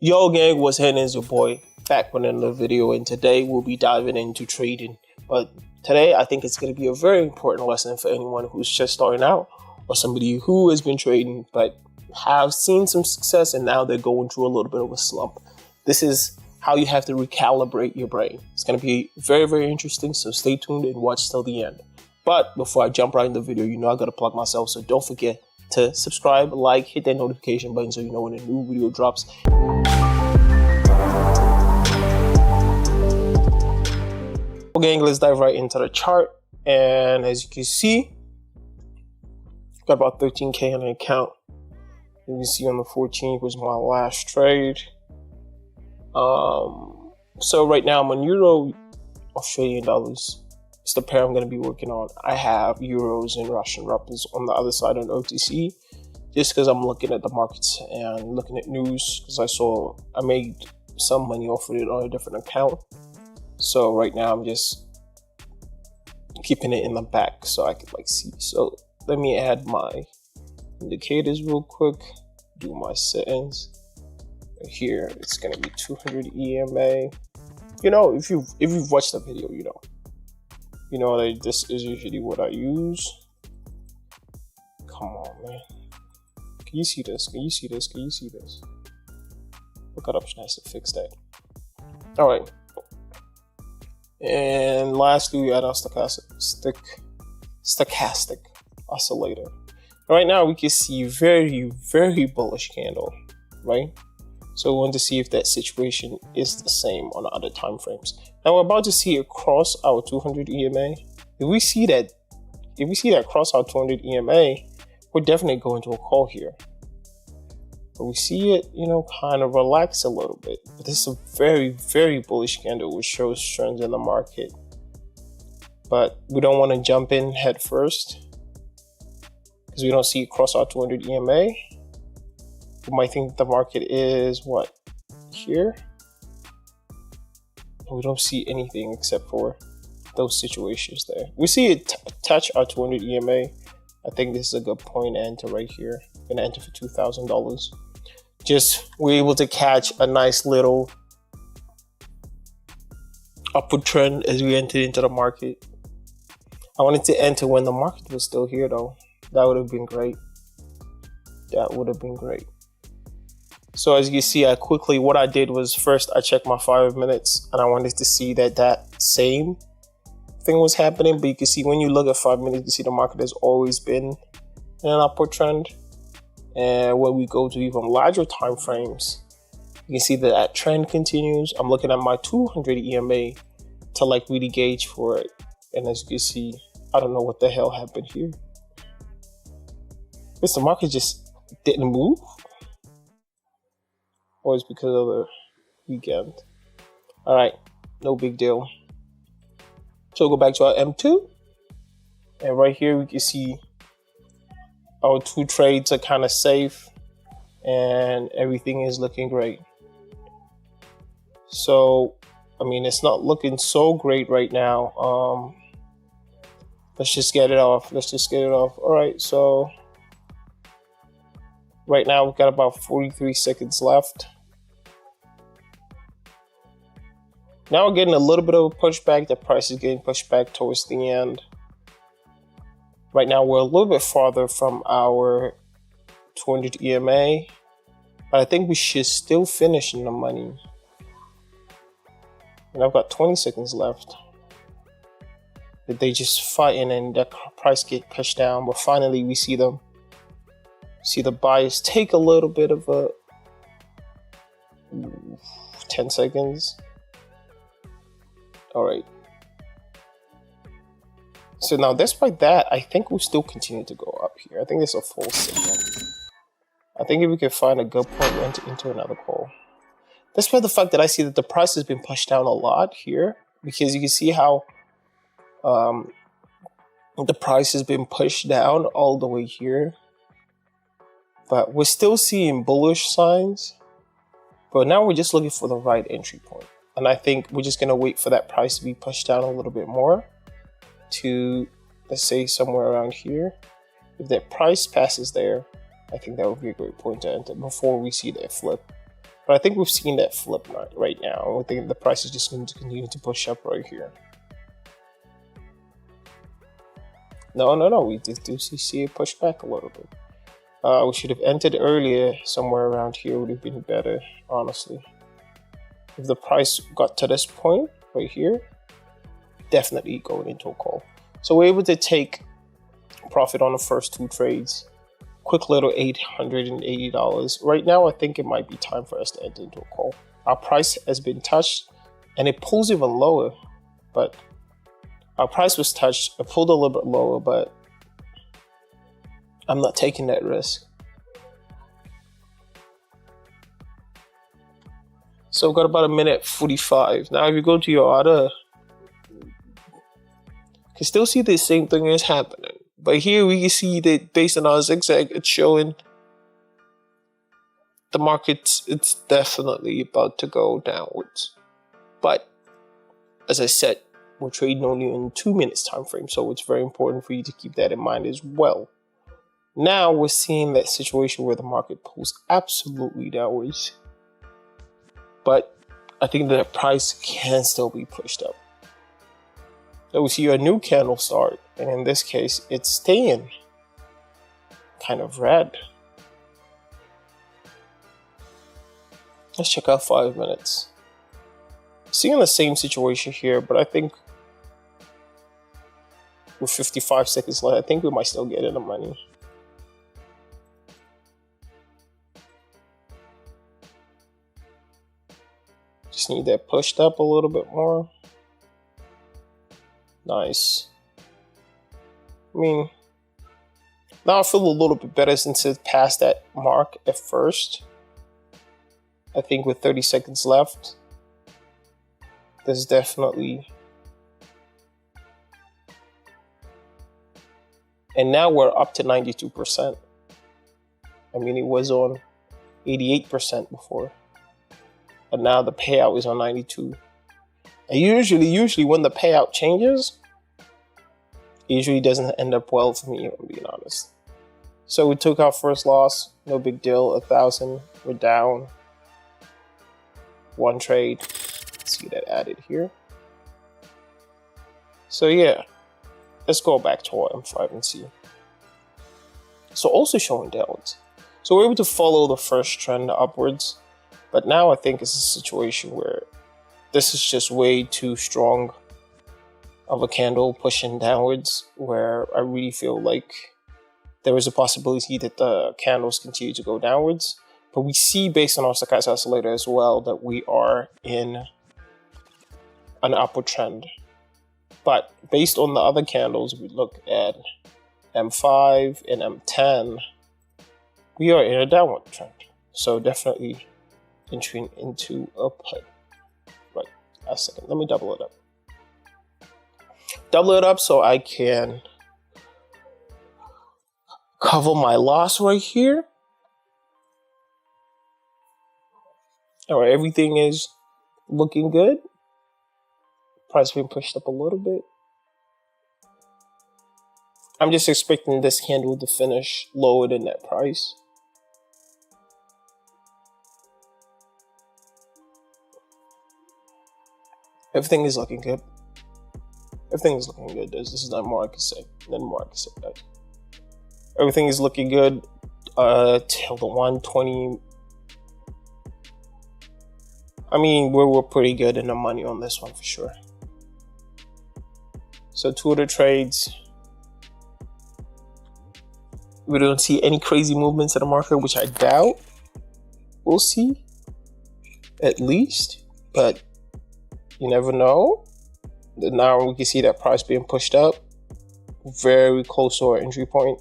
Yo gang, what's happening? Is your boy back with another video, and today we'll be diving into trading. But today I think it's going to be a very important lesson for anyone who's just starting out or somebody who has been trading but have seen some success and now they're going through a little bit of a slump. This is how you have to recalibrate your brain. It's going to be very, very interesting, so stay tuned and watch till the end. But before I jump right in the video, you know I got to plug myself, so don't forget to subscribe, like, hit that notification button so you know when a new video drops. Okay, let's dive right into the chart. And as you can see, got about 13K on the account. You can see on the 14th was my last trade. So right now I'm on Euro, Australian dollars. It's the pair I'm going to be working on. I have euros and Russian rubles on the other side on OTC, just because I'm looking at the markets and looking at news, because I made some money off of it on a different account. So right now I'm just keeping it in the back so I could see. So let me add my indicators real quick, do my settings. Right here it's going to be 200 EMA. You know, if you've watched the video, you know that this is usually what I use. Come on, man. Can you see this? Can you see this? Can you see this? What option has to fix that? All right. And lastly, we add our stochastic oscillator. Right now, we can see very, very bullish candle, right? So we want to see if that situation is the same on other time frames. Now we're about to see it cross our 200 EMA. If we see that cross our 200 EMA, we're definitely going to a call here. But we see it, kind of relax a little bit. But this is a very, very bullish candle, which shows trends in the market. But we don't want to jump in head first because we don't see it cross our 200 EMA. We might think the market is what? Here? We don't see anything except for those situations there. We see it touch our 200 EMA. I think this is a good point to enter right here. I'm gonna enter for $2,000. Just we're able to catch a nice little upward trend as we entered into the market. I wanted to enter when the market was still here though. That would have been great. That would have been great. So as you see, what I did was first I checked my 5 minutes and I wanted to see that same thing was happening. But you can see when you look at 5 minutes, you can see the market has always been in an upward trend. And when we go to even larger time frames, you can see that trend continues. I'm looking at my 200 EMA to really gauge for it. And as you can see, I don't know what the hell happened here. The market just didn't move. Or it's because of the weekend. All right, no big deal. So we'll go back to our M2. And right here, we can see our two trades are kind of safe and everything is looking great. So, it's not looking so great right now. Let's just get it off. All right, so right now we've got about 43 seconds left. Now we're getting a little bit of a pushback. The price is getting pushed back towards the end. Right now we're a little bit farther from our 200 EMA, but I think we should still finish in the money. And I've got 20 seconds left. But they just fighting and that price get pushed down. But finally we see them. See the buyers take a little bit of a 10 seconds. All right. So now despite that, I think we'll still continue to go up here. I think there's a full signal. I think if we can find a good point, we'll enter into another call. Despite the fact that I see that the price has been pushed down a lot here, because you can see how the price has been pushed down all the way here. But we're still seeing bullish signs. But now we're just looking for the right entry point. And I think we're just going to wait for that price to be pushed down a little bit more to, let's say, somewhere around here. If that price passes there, I think that would be a great point to enter before we see that flip. But I think we've seen that flip right now. I think the price is just going to continue to push up right here. No. We do see it push back a little bit. We should have entered earlier. Somewhere around here would have been better, honestly. If the price got to this point right here, definitely going into a call. So we're able to take profit on the first 2 trades. Quick little $880. Right now, I think it might be time for us to enter into a call. Our price has been touched, and it pulls even lower. But our price was touched. It pulled a little bit lower, but I'm not taking that risk. So we've got about 1:45. Now, if you go to your other, you can still see the same thing is happening. But here we can see that based on our zigzag, it's showing the market, it's definitely about to go downwards. But as I said, we're trading only in 2 minutes time frame, so it's very important for you to keep that in mind as well. Now we're seeing that situation where the market pulls absolutely downwards. But I think that price can still be pushed up. So we see a new candle start, and in this case, it's staying kind of red. Let's check out 5 minutes. Seeing the same situation here, but I think with 55 seconds left, I think we might still get in the money. Just need that pushed up a little bit more. Nice. I mean, now I feel a little bit better since it passed that mark at first. I think with 30 seconds left, there's definitely... And now we're up to 92%. I mean, it was on 88% before. And now the payout is on 92%. And usually when the payout changes, it usually doesn't end up well for me, if I'm being honest. So we took our first loss, no big deal, 1,000, we're down. 1 trade, let's see that added here. So yeah, let's go back to our M5 and see. So also showing downwards. So we're able to follow the first trend upwards, but now I think it's a situation where this is just way too strong of a candle pushing downwards, where I really feel like there is a possibility that the candles continue to go downwards. But we see based on our succes oscillator as well that we are in an upward trend. But based on the other candles, we look at M5 and M10, we are in a downward trend. So definitely entering into a put. Right, a second, let me double it up. Double it up so I can cover my loss right here. All right, everything is looking good. Price being pushed up a little bit. I'm just expecting this candle to finish lower than that price. Everything is looking good. Everything is looking good. This is not more I can say. Nothing more I can say, guys. Everything is looking good till the 120. I mean, we're pretty good in the money on this one for sure. So 2 other trades. We don't see any crazy movements in the market, which I doubt we'll see, at least. But you never know. Now we can see that price being pushed up, very close to our entry point.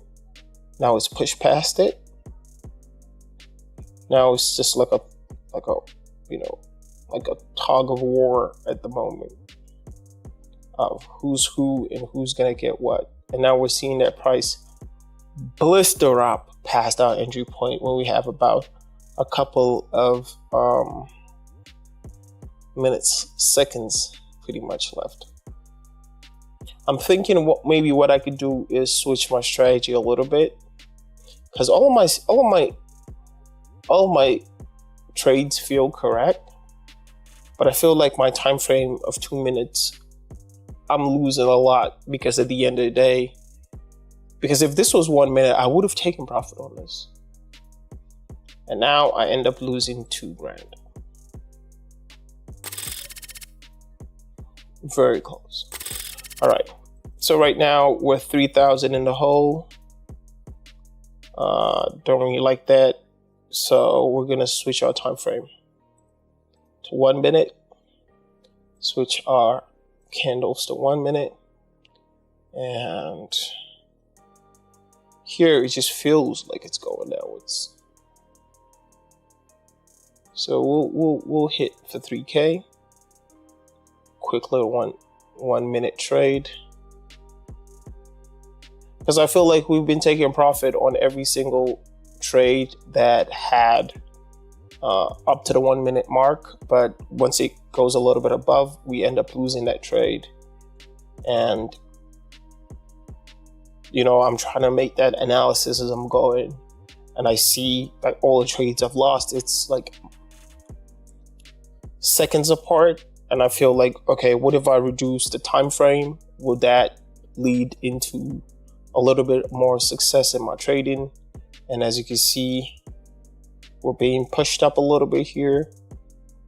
Now it's pushed past it. Now it's just like a tug of war at the moment of who's who and who's gonna get what. And now we're seeing that price blister up past our entry point when we have about a couple of seconds pretty much left. I'm thinking what I could do is switch my strategy a little bit, because all of my trades feel correct, but I feel like my time frame of 2 minutes, I'm losing a lot, because at the end of the day, because if this was 1 minute, I would have taken profit on this. And now I end up losing $2,000. Very close. All right. So right now we're 3,000 in the hole. Don't really like that. So we're gonna switch our time frame to 1 minute. Switch our candles to 1 minute. And here it just feels like it's going downwards. So we'll hit for 3K. Quick little one minute trade, because I feel like we've been taking profit on every single trade that had up to the 1 minute mark, but once it goes a little bit above, we end up losing that trade. And you know, I'm trying to make that analysis as I'm going, and I see like all the trades I've lost, it's like seconds apart. And I feel like, okay, what if I reduce the time frame? Will that lead into a little bit more success in my trading? And as you can see, we're being pushed up a little bit here,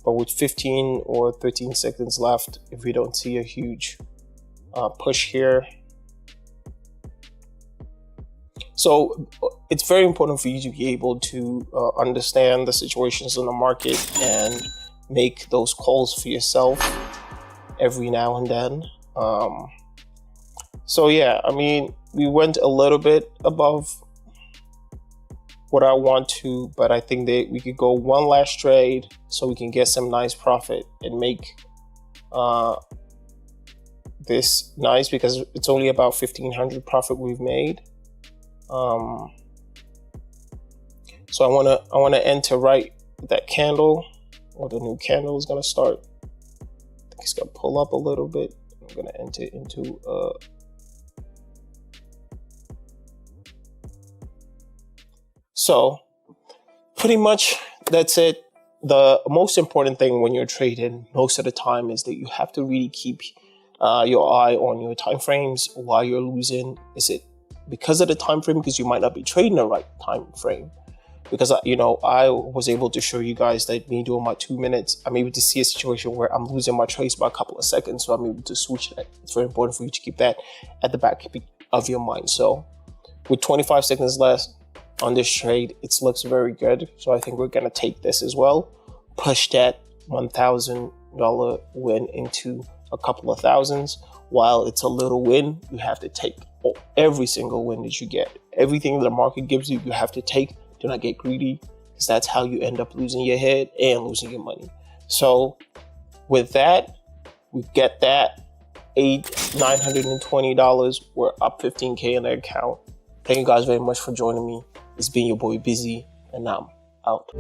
but with 15 or 13 seconds left, if we don't see a huge push here. So it's very important for you to be able to understand the situations in the market and make those calls for yourself every now and then. So yeah, I mean, we went a little bit above what I want to, but I think that we could go one last trade so we can get some nice profit and make this nice, because it's only about 1,500 profit we've made. So I wanna enter right that candle, or the new candle is gonna start. I think it's gonna pull up a little bit. I'm gonna enter into so pretty much that's it. The most important thing when you're trading most of the time is that you have to really keep your eye on your time frames while you're losing. Is it because of the time frame? Because you might not be trading the right time frame. Because I was able to show you guys that me doing my 2 minutes, I'm able to see a situation where I'm losing my trades by a couple of seconds, so I'm able to switch that. It's very important for you to keep that at the back of your mind. So with 25 seconds left on this trade, it looks very good. So I think we're gonna take this as well, push that $1,000 win into a couple of thousands. While it's a little win, you have to take every single win that you get. Everything the market gives you, you have to take. Do not get greedy, because that's how you end up losing your head and losing your money. So with that, we get that $920. We're up 15K in the account. Thank you guys very much for joining me. It's been your boy Beezy, and I'm out.